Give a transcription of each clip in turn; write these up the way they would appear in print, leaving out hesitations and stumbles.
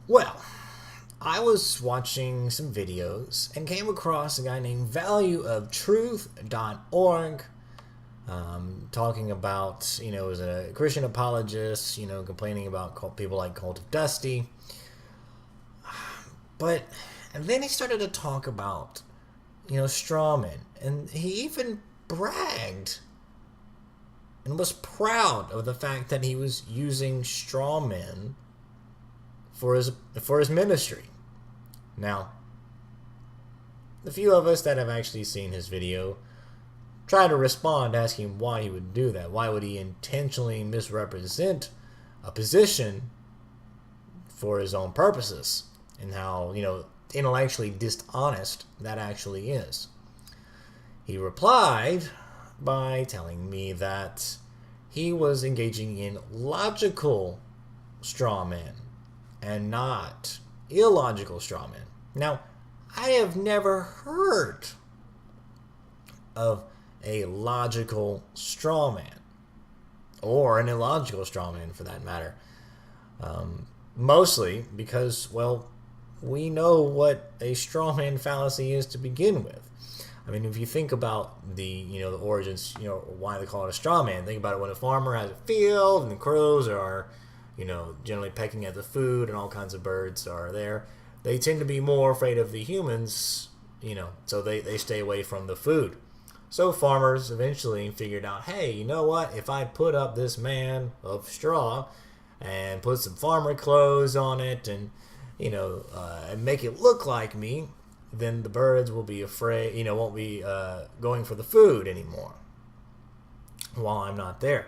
Well, I was watching some videos and came across a guy named valueoftruth.org talking about, as a Christian apologist, complaining about people like Cult of Dusty. And then he started to talk about, Strawman. And he even bragged and was proud of the fact that he was using Strawman for his ministry. Now, the few of us that have actually seen his video try to respond asking why he would do that. Why would he intentionally misrepresent a position for his own purposes, and how, intellectually dishonest that actually is. He replied by telling me that he was engaging in logical strawman and not illogical strawman. Now, I have never heard of a logical strawman, or an illogical strawman for that matter. Mostly because, we know what a strawman fallacy is to begin with. I mean, if you think about the origins, why they call it a strawman, think about it when a farmer has a field and the crows are, generally pecking at the food and all kinds of birds are there. They tend to be more afraid of the humans, so they stay away from the food. So farmers eventually figured out, hey, you know what? If I put up this man of straw and put some farmer clothes on it and, and make it look like me, then the birds will be afraid, won't be going for the food anymore while I'm not there.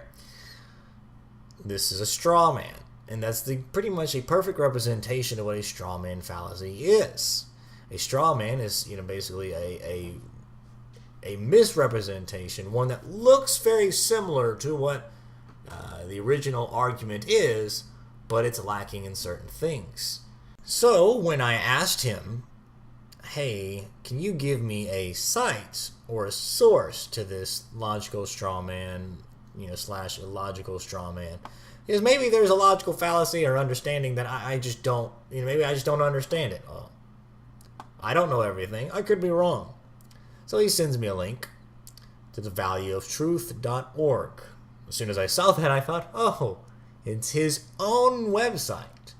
This is a straw man, and that's pretty much a perfect representation of what a straw man fallacy is. A straw man is, basically a misrepresentation, one that looks very similar to what the original argument is, but it's lacking in certain things. So when I asked him, hey, can you give me a site or a source to this logical straw man, / illogical straw man? Because maybe there's a logical fallacy or understanding that I just don't, maybe I just don't understand it. I don't know everything. I could be wrong. So he sends me a link to the valueoftruth.org. As soon as I saw that, I thought, oh, it's his own website.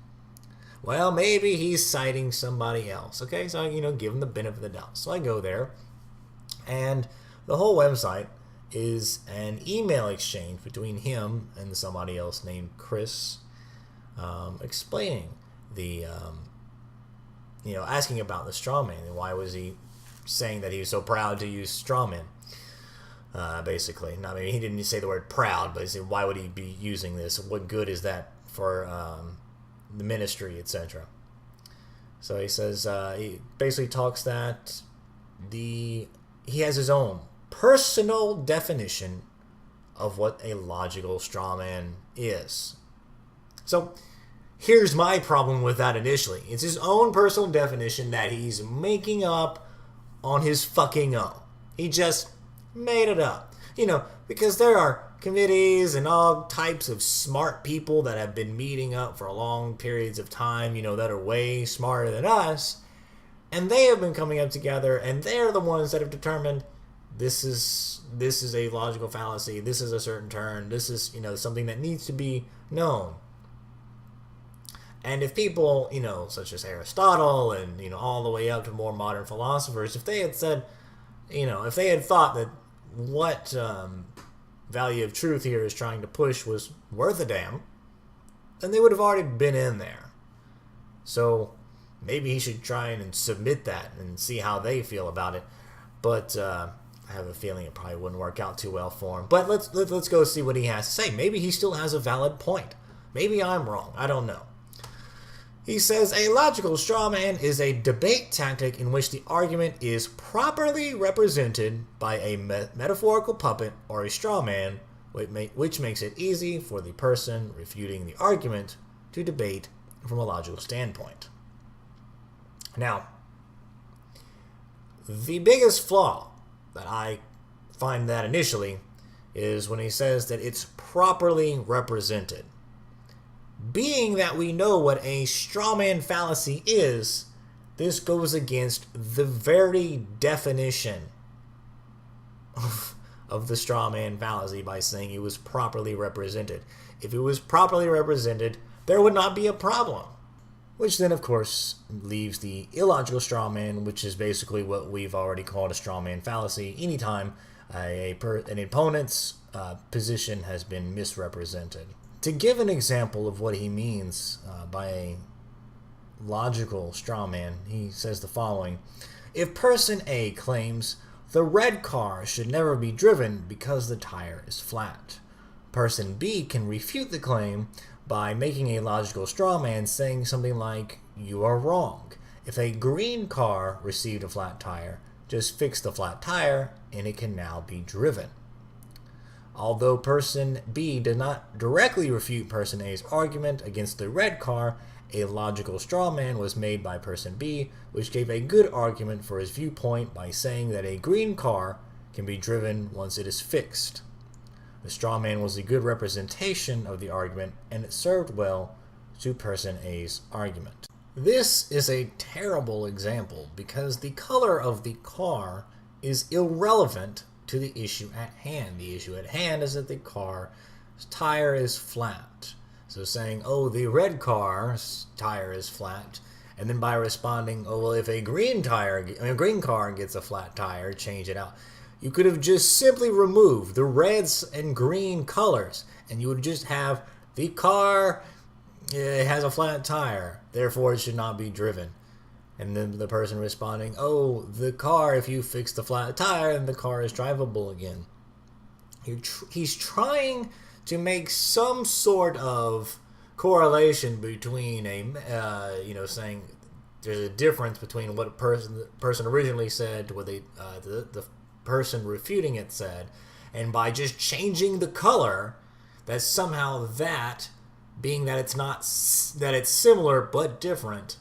Well, maybe he's citing somebody else. Okay, so, give him the benefit of the doubt. So I go there, and the whole website is an email exchange between him and somebody else named Chris, explaining the, asking about the straw man and why was he saying that he was so proud to use strawman, basically. I mean, he didn't say the word proud, but he said, why would he be using this? What good is that for the ministry, etc.? So he says, he basically talks that he has his own personal definition of what a logical strawman is. So here's my problem with that initially. It's his own personal definition that he's making up on his fucking own. He just made it up. Because there are committees and all types of smart people that have been meeting up for long periods of time, that are way smarter than us. And they have been coming up together, and they're the ones that have determined this is a logical fallacy, this is a certain term, this is, something that needs to be known. And if people, such as Aristotle and, all the way up to more modern philosophers, if they had said, if they had thought that what value of truth here is trying to push was worth a damn, then they would have already been in there. So maybe he should try and submit that and see how they feel about it. But I have a feeling it probably wouldn't work out too well for him. But let's go see what he has to say. Maybe he still has a valid point. Maybe I'm wrong. I don't know. He says, a logical straw man is a debate tactic in which the argument is properly represented by a metaphorical puppet or a straw man, which makes it easy for the person refuting the argument to debate from a logical standpoint. Now, the biggest flaw that I find that initially is when he says that it's properly represented. Being that we know what a strawman fallacy is, this goes against the very definition of the strawman fallacy by saying it was properly represented. If it was properly represented, there would not be a problem. Which then, of course, leaves the illogical strawman, which is basically what we've already called a strawman fallacy anytime an opponent's position has been misrepresented. To give an example of what he means by a logical strawman, he says the following. If person A claims the red car should never be driven because the tire is flat, person B can refute the claim by making a logical strawman saying something like, you are wrong. If a green car received a flat tire, just fix the flat tire and it can now be driven. Although person B did not directly refute person A's argument against the red car, a logical strawman was made by person B, which gave a good argument for his viewpoint by saying that a green car can be driven once it is fixed. The strawman was a good representation of the argument, and it served well to person A's argument. This is a terrible example because the color of the car is irrelevant to the issue at hand. The issue at hand is that the car's tire is flat. So saying, oh, the red car's tire is flat, and then by responding, oh, well, if a green car gets a flat tire, change it out. You could have just simply removed the reds and green colors, and you would just have the car has a flat tire, therefore it should not be driven. And then the person responding, oh, the car, if you fix the flat tire, then the car is drivable again. He's trying to make some sort of correlation between saying there's a difference between what the person originally said to what the person refuting it said, and by just changing the color, that somehow that, being that it's similar but different,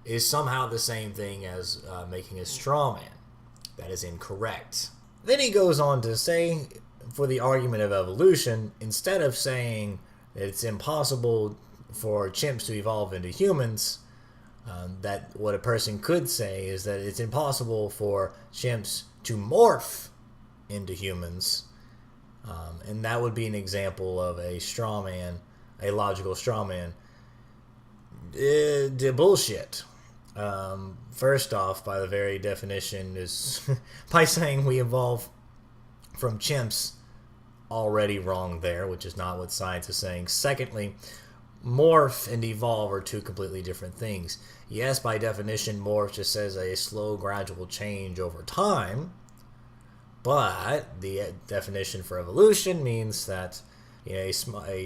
is somehow the same thing as making a straw man. That is incorrect. Then he goes on to say, for the argument of evolution, instead of saying that it's impossible for chimps to evolve into humans, that what a person could say is that it's impossible for chimps to morph into humans, and that would be an example of a straw man, a logical straw man. Bullshit. First off, by the very definition, is by saying we evolve from chimps, already wrong there, which is not what science is saying. Secondly, morph and evolve are two completely different things. Yes, by definition, morph just says a slow, gradual change over time, but the definition for evolution means that a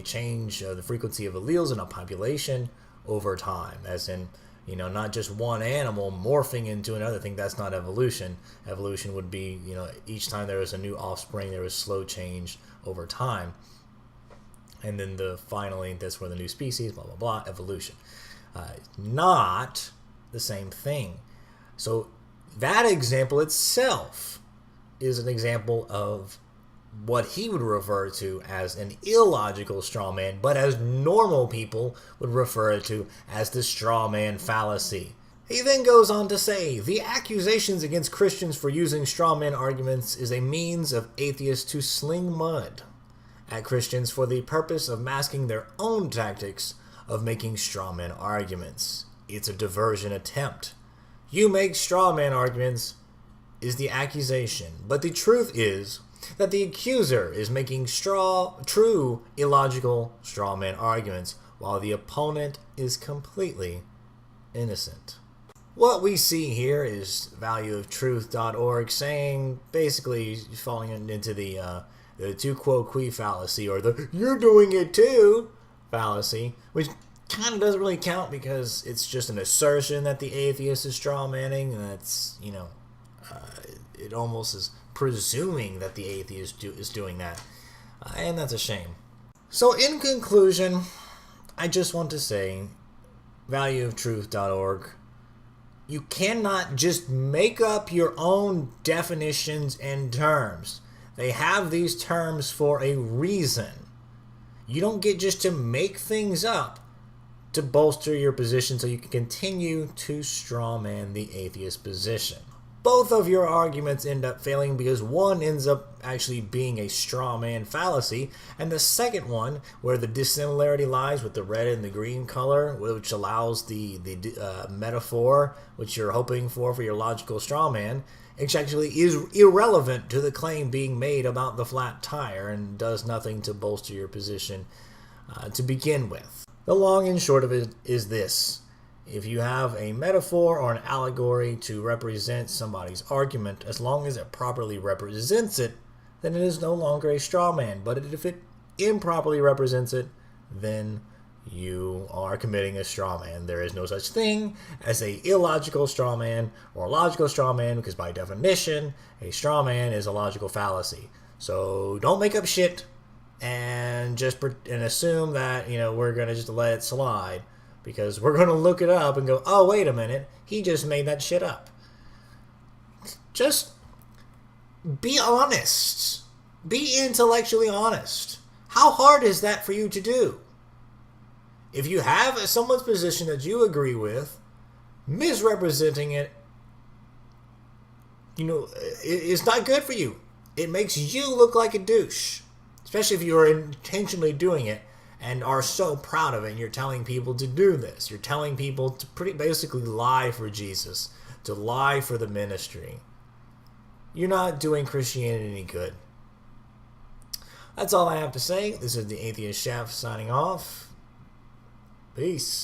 change of the frequency of alleles in a population over time, as in not just one animal morphing into another thing. That's not evolution. Evolution would be, each time there was a new offspring, there was slow change over time. And then finally, that's where the new species, blah, blah, blah, evolution. Not the same thing. So that example itself is an example of what he would refer to as an illogical straw man, but as normal people would refer to as the straw man fallacy. He then goes on to say, the accusations against Christians for using straw man arguments is a means of atheists to sling mud at Christians for the purpose of masking their own tactics of making straw man arguments. It's a diversion attempt. You make straw man arguments is the accusation, but the truth is that the accuser is making true illogical straw man arguments, while the opponent is completely innocent. What we see here is valueoftruth.org saying, basically falling into the tu quo qui fallacy, or the you're doing it too fallacy, which kind of doesn't really count because it's just an assertion that the atheist is straw manning, and that's, it almost is presuming that the atheist is doing that, and that's a shame. So in conclusion, I just want to say, valueoftruth.org, you cannot just make up your own definitions and terms. They have these terms for a reason. You don't get just to make things up to bolster your position so you can continue to strawman the atheist position. Both of your arguments end up failing because one ends up actually being a straw man fallacy, and the second one, where the dissimilarity lies with the red and the green color, which allows the metaphor which you're hoping for your logical straw man, which actually is irrelevant to the claim being made about the flat tire and does nothing to bolster your position to begin with. The long and short of it is this. If you have a metaphor or an allegory to represent somebody's argument, as long as it properly represents it, then it is no longer a straw man. But if it improperly represents it, then you are committing a straw man. There is no such thing as a illogical straw man or a logical straw man, because by definition, a straw man is a logical fallacy. So don't make up shit and assume that we're gonna just let it slide. Because we're going to look it up and go, oh, wait a minute, he just made that shit up. Just be honest. Be intellectually honest. How hard is that for you to do? If you have someone's position that you agree with, misrepresenting it, it's not good for you. It makes you look like a douche. Especially if you are intentionally doing it and are so proud of it, and you're telling people to do this. You're telling people to basically lie for Jesus, to lie for the ministry. You're not doing Christianity any good. That's all I have to say. This is the Atheist Chef signing off. Peace.